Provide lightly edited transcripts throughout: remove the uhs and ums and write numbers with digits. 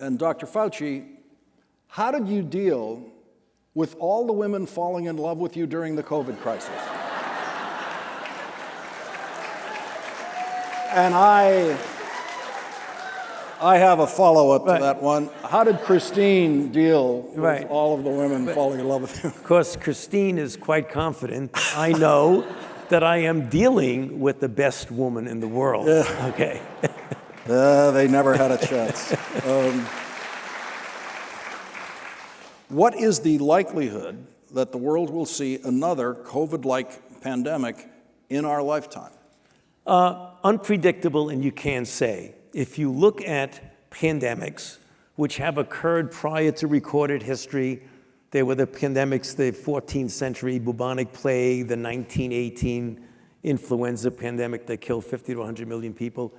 And Dr. Fauci, how did you deal with all the women falling in love with you during the COVID crisis? And I have a follow-up to that one. How did Christine deal with all of the women falling in love with you? Of course, Christine is quite confident. I know that I am dealing with the best woman in the world. Yeah. Okay. They never had a chance. What is the likelihood that the world will see another COVID-like pandemic in our lifetime? Unpredictable, and you can't say. If you look at pandemics, which have occurred prior to recorded history, there were the pandemics, the 14th century bubonic plague, the 1918 influenza pandemic that killed 50 to 100 million people.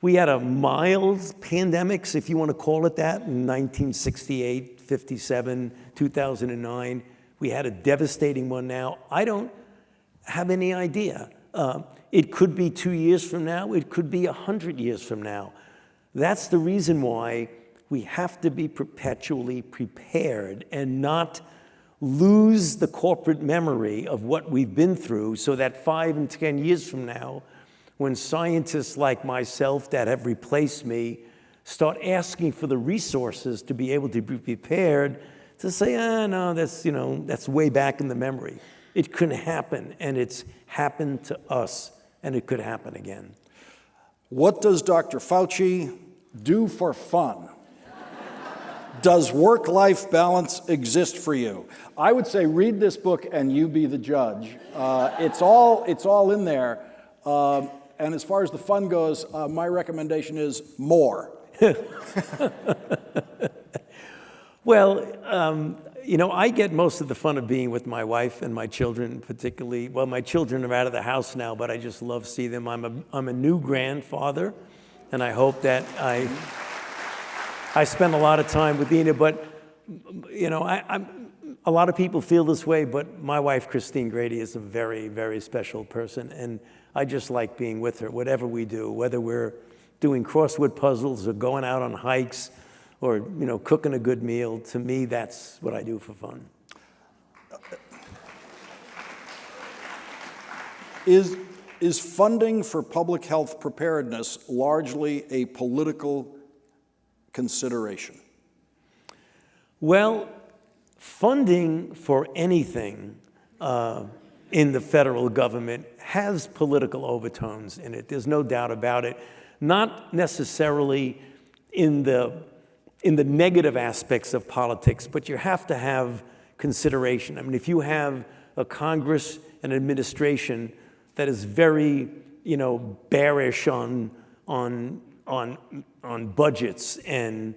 We had a mild pandemics, if you want to call it that, in 1968, 57, 2009. We had a devastating one now. I don't have any idea. It could be 2 years from now. It could be 100 years from now. That's the reason why we have to be perpetually prepared and not lose the corporate memory of what we've been through, so that 5 and 10 years from now, when scientists like myself that have replaced me start asking for the resources to be able to be prepared, to say, no, that's way back in the memory. It could happen, and it's happened to us, and it could happen again. What does Dr. Fauci do for fun? Does work-life balance exist for you? I would say read this book and you be the judge. It's all in there. And as far as the fun goes, my recommendation is more. Well, I get most of the fun of being with my wife and my children, particularly. Well, my children are out of the house now, but I just love seeing them. I'm a new grandfather, and I hope that I spend a lot of time with Ina. But a lot of people feel this way, but my wife, Christine Grady, is a very, very special person, and I just like being with her, whatever we do, whether we're doing crossword puzzles or going out on hikes or cooking a good meal. To me, that's what I do for fun. Is funding for public health preparedness largely a political consideration? Well, funding for anything in the federal government has political overtones in it. There's no doubt about it. Not necessarily in the negative aspects of politics, but you have to have consideration. I mean, if you have a Congress and administration that is very, bearish on budgets and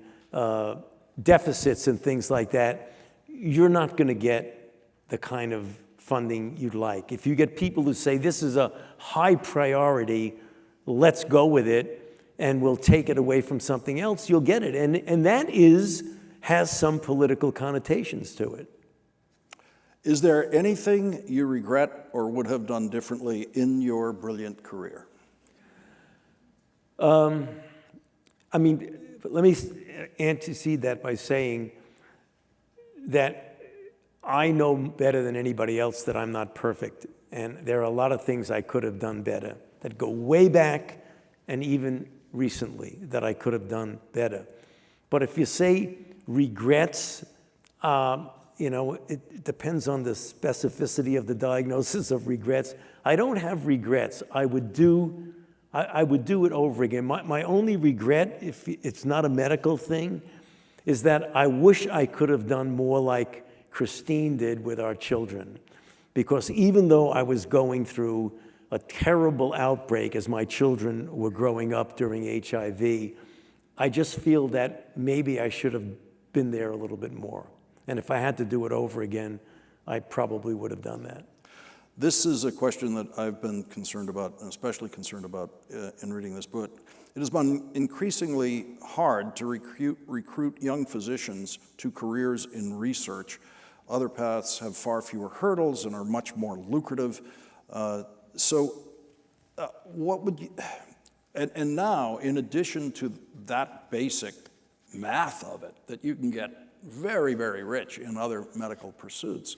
deficits and things like that, you're not going to get the kind of funding you'd like. If you get people who say this is a high priority, let's go with it, and we'll take it away from something else, you'll get it. And that has some political connotations to it. Is there anything you regret or would have done differently in your brilliant career? Let me antecede that by saying that I know better than anybody else that I'm not perfect. And there are a lot of things I could have done better that go way back and even recently that I could have done better. But if you say regrets, it depends on the specificity of the diagnosis of regrets. I don't have regrets. I would do it over again. My only regret, if it's not a medical thing, is that I wish I could have done more like Christine did with our children. Because even though I was going through a terrible outbreak as my children were growing up during HIV, I just feel that maybe I should have been there a little bit more. And if I had to do it over again, I probably would have done that. This is a question that I've been concerned about, and especially concerned about in reading this book. It has been increasingly hard to recruit young physicians to careers in research. Other paths have far fewer hurdles and are much more lucrative. What would you, and now, in addition to that basic math of it that you can get very, very rich in other medical pursuits.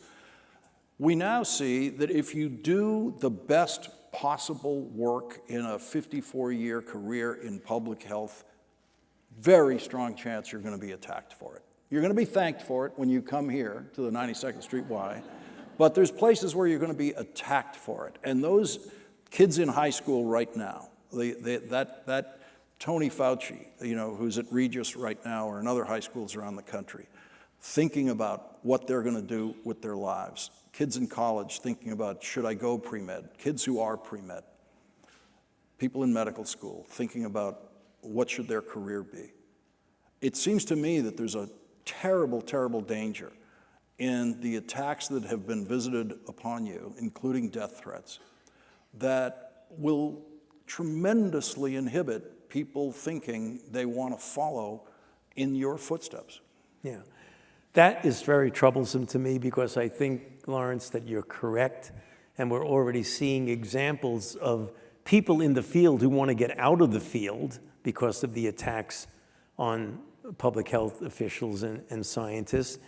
We now see that if you do the best possible work in a 54-year career in public health, very strong chance you're going to be attacked for it. You're going to be thanked for it when you come here to the 92nd Street Y, but there's places where you're going to be attacked for it. And those kids in high school right now, that Tony Fauci, who's at Regis right now or in other high schools around the country, thinking about what they're going to do with their lives. Kids in college thinking about, should I go pre-med? Kids who are pre-med. People in medical school thinking about what should their career be. It seems to me that there's a terrible, terrible danger in the attacks that have been visited upon you, including death threats, that will tremendously inhibit people thinking they want to follow in your footsteps. Yeah. That is very troublesome to me because I think, Lawrence, that you're correct, and we're already seeing examples of people in the field who want to get out of the field because of the attacks on public health officials and scientists,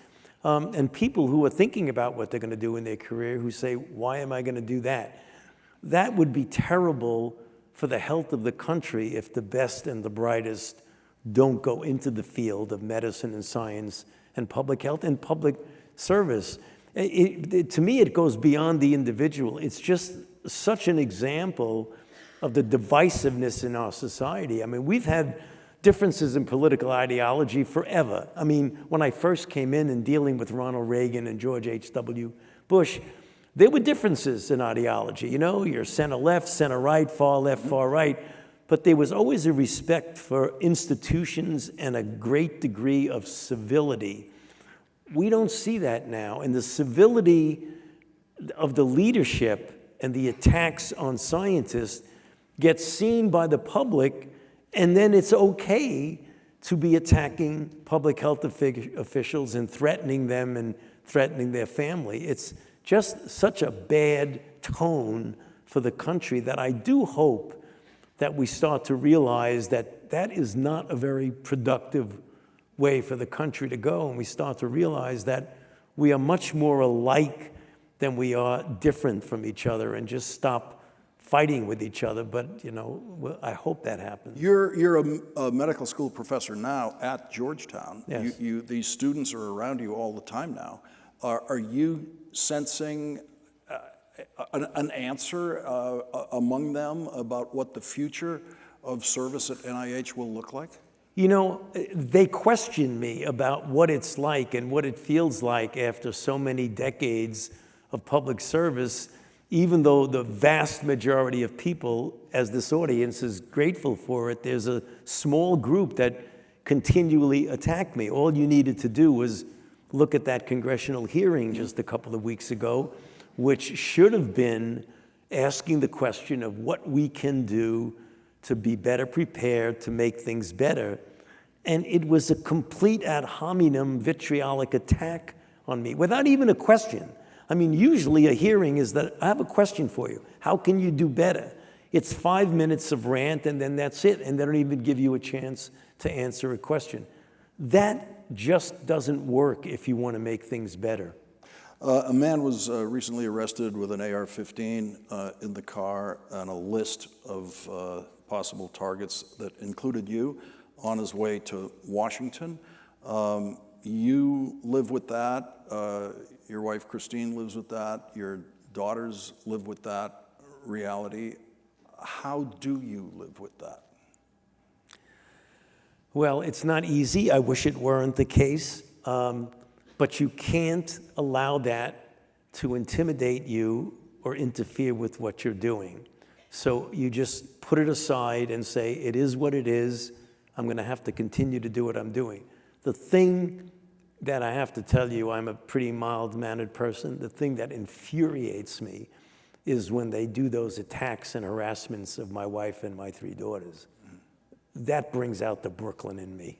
and people who are thinking about what they're going to do in their career who say, why am I going to do that? That would be terrible for the health of the country if the best and the brightest don't go into the field of medicine and science and public health and public service. To me, it goes beyond the individual. It's just such an example of the divisiveness in our society. I mean, we've had differences in political ideology forever. I mean, when I first came in and dealing with Ronald Reagan and George H.W. Bush, there were differences in ideology. You're center left, center right, far left, far right. But there was always a respect for institutions and a great degree of civility. We don't see that now. And the civility of the leadership and the attacks on scientists gets seen by the public, and then it's okay to be attacking public health officials and threatening them and threatening their family. It's just such a bad tone for the country that I do hope that we start to realize that that is not a very productive way for the country to go, and we start to realize that we are much more alike than we are different from each other, and just stop fighting with each other. But I hope that happens. You're a medical school professor now at Georgetown. Yes. These students are around you all the time now. Are you sensing an answer among them about what the future of service at NIH will look like? They question me about what it's like and what it feels like after so many decades of public service, even though the vast majority of people, as this audience is grateful for it, there's a small group that continually attack me. All you needed to do was look at that congressional hearing just a couple of weeks ago, which should have been asking the question of what we can do to be better prepared to make things better. And it was a complete ad hominem vitriolic attack on me without even a question. I mean, usually a hearing is that I have a question for you. How can you do better? It's 5 minutes of rant and then that's it. And they don't even give you a chance to answer a question. That just doesn't work if you want to make things better. A man was recently arrested with an AR-15 in the car and a list of possible targets that included you on his way to Washington. You live with that. Your wife, Christine, lives with that. Your daughters live with that reality. How do you live with that? Well, it's not easy. I wish it weren't the case. But you can't allow that to intimidate you or interfere with what you're doing. So you just put it aside and say, it is what it is. I'm going to have to continue to do what I'm doing. The thing that I have to tell you, I'm a pretty mild-mannered person. The thing that infuriates me is when they do those attacks and harassments of my wife and my 3 daughters. That brings out the Brooklyn in me,